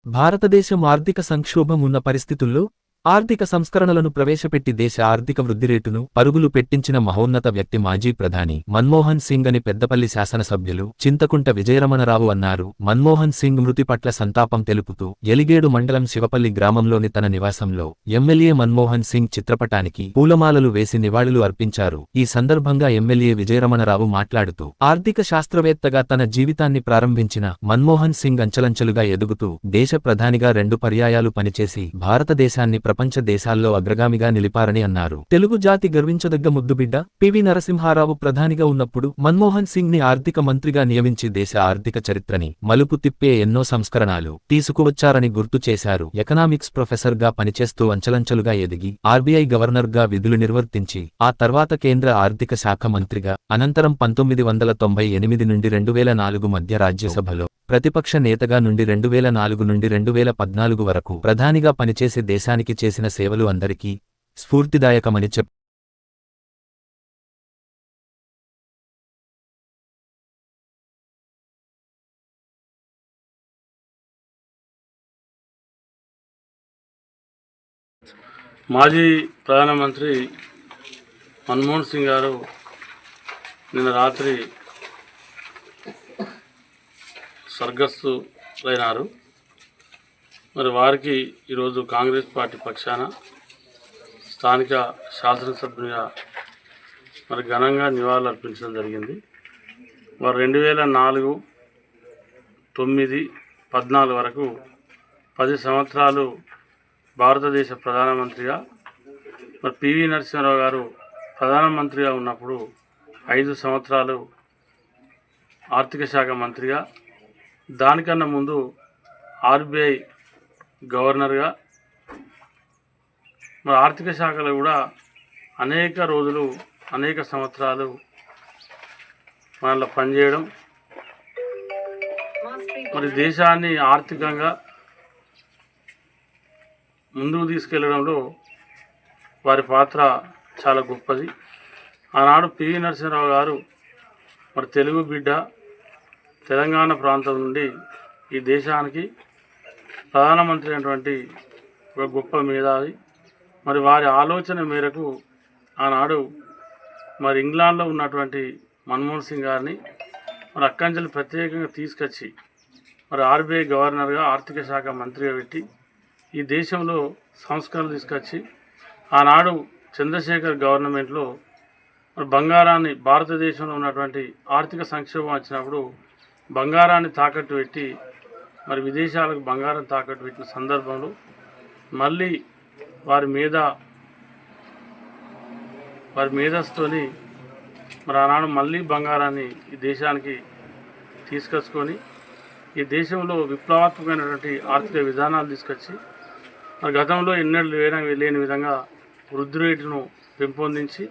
భారతదేశం ఆర్థిక సంక్షోభం ఉన్న పరిస్థితుల్లో ఆర్థిక సంస్కరణలను ప్రవేశపెట్టి దేశ ఆర్థిక వృద్ధి రేటును పరుగులు పెట్టించిన మహోన్నత వ్యక్తి మాజీ ప్రధాని మన్మోహన్ సింగ్ అని పెద్దపల్లి శాసనసభ్యులు చింతకుంట విజయరమణరావు అన్నారు. మన్మోహన్ సింగ్ మృతి పట్ల సంతాపం తెలుపుతూ ఎలిగేడు మండలం శివపల్లి గ్రామంలోని తన నివాసంలో ఎమ్మెల్యే మన్మోహన్ సింగ్ చిత్రపటానికి పూలమాలలు వేసి నివాళులు అర్పించారు. ఈ సందర్భంగా ఎమ్మెల్యే విజయరమణరావు మాట్లాడుతూ ఆర్థిక శాస్త్రవేత్తగా తన జీవితాన్ని ప్రారంభించిన మన్మోహన్ సింగ్ అంచెలంచెలుగా ఎదుగుతూ దేశ ప్రధానిగా 2 పర్యాయాలు పనిచేసి భారతదేశాన్ని ప్రపంచ దేశాల్లో అగ్రగామిగా నిలిపారని అన్నారు. తెలుగు జాతి గర్వించదగ్గ ముద్దుబిడ్డ పివి నరసింహారావు ప్రధానిగా ఉన్నప్పుడు మన్మోహన్ సింగ్ ని ఆర్థిక మంత్రిగా నియమించి దేశ ఆర్థిక చరిత్రని మలుపు తిప్పే ఎన్నో సంస్కరణలు తీసుకువచ్చారని గుర్తు చేశారు. ఎకనామిక్స్ ప్రొఫెసర్ గా పనిచేస్తూ అంచెలంచెలుగా ఎదిగి ఆర్బీఐ గవర్నర్ గా విధులు నిర్వర్తించి ఆ తర్వాత కేంద్ర ఆర్థిక శాఖ మంత్రిగా అనంతరం 1998 నుండి 2004 మధ్య రాజ్యసభలో ప్రతిపక్ష నేతగా నుండి 2004 నుండి 2014 వరకు ప్రధానిగా పనిచేసి దేశానికి చేసిన సేవలు అందరికీ స్ఫూర్తిదాయకమని చెప్పారు. మాజీ ప్రధానమంత్రి మన్మోహన్ సింగ్ గారు నిన్న రాత్రి స్వర్గస్థులైనారు. మరి వారికి ఈరోజు కాంగ్రెస్ పార్టీ పక్షాన స్థానిక శాసనసభ్యునిగా మరి ఘనంగా నివాళులు అర్పించడం జరిగింది. వారు 2004, 9, 14 వరకు 10 సంవత్సరాలు భారతదేశ ప్రధానమంత్రిగా, మరి పివి నరసింహారావు గారు ప్రధానమంత్రిగా ఉన్నప్పుడు 5 సంవత్సరాలు ఆర్థిక శాఖ మంత్రిగా, దానికన్నా ముందు ఆర్బీఐ గవర్నర్గా, మరి ఆర్థిక శాఖలో కూడా అనేక రోజులు అనేక సంవత్సరాలు మనలో పనిచేయడం, మరి దేశాన్ని ఆర్థికంగా ముందుకు తీసుకెళ్లడంలో వారి పాత్ర చాలా గొప్పది. ఆనాడు పివి నరసింహారావు గారు మరి తెలుగు బిడ్డ, తెలంగాణ ప్రాంతం నుండి ఈ దేశానికి ప్రధానమంత్రి అయినటువంటి ఒక గొప్ప మేధావి. మరి వారి ఆలోచన మేరకు ఆనాడు మరి ఇంగ్లాండ్లో ఉన్నటువంటి మన్మోహన్ సింగ్ గారిని మరి అక్కంచెలు ప్రత్యేకంగా తీసుకొచ్చి మరి ఆర్బీఐ గవర్నర్గా, ఆర్థిక శాఖ మంత్రిగా పెట్టి ఈ దేశంలో సంస్కరణలు తీసుకొచ్చి ఆనాడు చంద్రశేఖర్ గవర్నమెంట్లో మరి బంగారాన్ని, భారతదేశంలో ఉన్నటువంటి ఆర్థిక సంక్షోభం వచ్చినప్పుడు బంగారాన్ని తాకట్టు పెట్టి మరి విదేశాలకు బంగారం తాకట్టు పెట్టిన సందర్భంలో మళ్ళీ వారి మేధస్తోని మరి ఆనాడు మళ్ళీ బంగారాన్ని ఈ దేశానికి తీసుకొచ్చుకొని ఈ దేశంలో విప్లవాత్మకమైనటువంటి ఆర్థిక విధానాలు తీసుకొచ్చి మరి గతంలో ఎన్నడూ లేని విధంగా వృద్ధి రేటును పెంపొందించి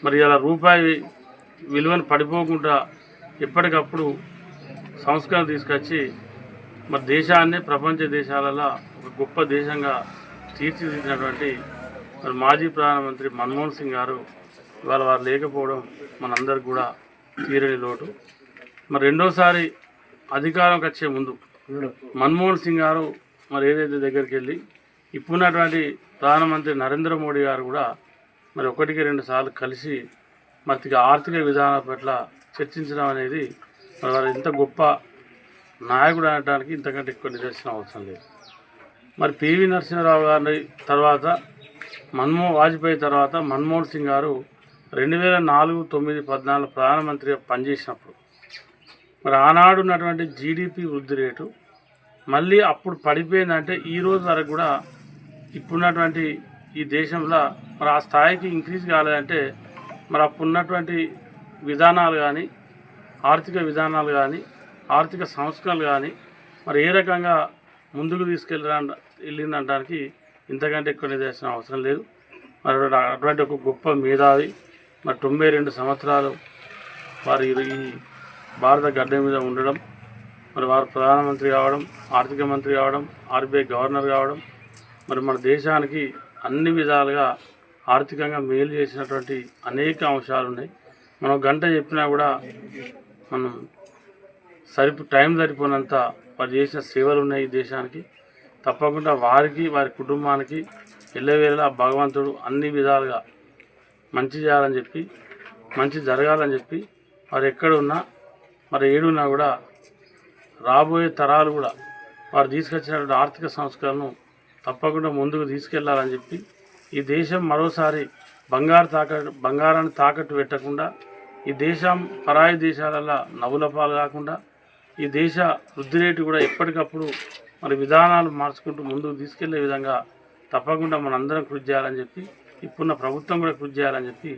మరి ఇలా రూపాయి విలువను పడిపోకుండా ఎప్పటికప్పుడు సంస్కరణ తీసుకొచ్చి మరి దేశాన్ని ప్రపంచ దేశాలలో ఒక గొప్ప దేశంగా తీర్చిదిద్దినటువంటి మరి మాజీ ప్రధానమంత్రి మన్మోహన్ సింగ్ గారు ఇవాళ వారు లేకపోవడం మనందరికి కూడా తీరని లోటు. మరి రెండోసారి అధికారంకి వచ్చే ముందు మన్మోహన్ సింగ్ గారు మరి ఏదైతే దగ్గరికి వెళ్ళి ఇప్పుడున్నటువంటి ప్రధానమంత్రి నరేంద్ర మోడీ గారు కూడా మరి 1-2 సార్లు కలిసి మరి ఆర్థిక విధానాల పట్ల చర్చించడం అనేది మరి వారు ఎంత గొప్ప నాయకుడు అనడానికి ఇంతకంటే ఎక్కువ నిదర్శనం అవసరం లేదు. మరి పివి నరసింహారావు గారి తర్వాత వాజ్పేయి తర్వాత మన్మోహన్ సింగ్ గారు 2004, 9, 14 ప్రధానమంత్రిగా పనిచేసినప్పుడు మరి ఆనాడు ఉన్నటువంటి జీడిపి వృద్ధి రేటు మళ్ళీ అప్పుడు పడిపోయిందంటే ఈ రోజు వరకు కూడా ఇప్పుడున్నటువంటి ఈ దేశంలో మరి ఆ స్థాయికి ఇంక్రీజ్ కాలేదంటే మరి అప్పుడున్నటువంటి విధానాలు కానీ, ఆర్థిక విధానాలు కానీ, ఆర్థిక సంస్కరణలు కానీ మరి ఏ రకంగా ముందుకు వెళ్ళిందనడానికి ఇంతకంటే ఎక్కువ నిదర్శనం అవసరం లేదు. మరి అటువంటి ఒక గొప్ప మేధావి మరి 92 సంవత్సరాలు వారు ఈ భారత గడ్డ మీద ఉండడం, మరి వారు ప్రధానమంత్రి కావడం, ఆర్థిక మంత్రి కావడం, ఆర్బీఐ గవర్నర్ కావడం, మరి మన దేశానికి అన్ని విధాలుగా ఆర్థికంగా మేలు చేసినటువంటి అనేక అంశాలు ఉన్నాయి. మనం గంట చెప్పినా కూడా మనం టైం సరిపోనంత వారు చేసిన సేవలు ఉన్నాయి ఈ దేశానికి. తప్పకుండా వారికి వారి కుటుంబానికి ఎల్లవేళలా భగవంతుడు అన్ని విధాలుగా మంచి చేయాలని చెప్పి, మంచి జరగాలని చెప్పి, వారు ఎక్కడ ఉన్నా మరి ఏడున్నా కూడా రాబోయే తరాలు కూడా వారు తీసుకొచ్చినటువంటి ఆర్థిక సంస్కరణను తప్పకుండా ముందుకు తీసుకెళ్లాలని చెప్పి, ఈ దేశం మరోసారి బంగారాన్ని తాకట్టు పెట్టకుండా, ఈ దేశం పరాయి దేశాలలో నవ్వుల పాలు కాకుండా, ఈ దేశ వృద్ధి రేటు కూడా ఎప్పటికప్పుడు మరి విధానాలు మార్చుకుంటూ ముందుకు తీసుకెళ్లే విధంగా తప్పకుండా మనందరం కృషి చేయాలని చెప్పి, ఇప్పుడున్న ప్రభుత్వం కూడా కృషి చేయాలని చెప్పి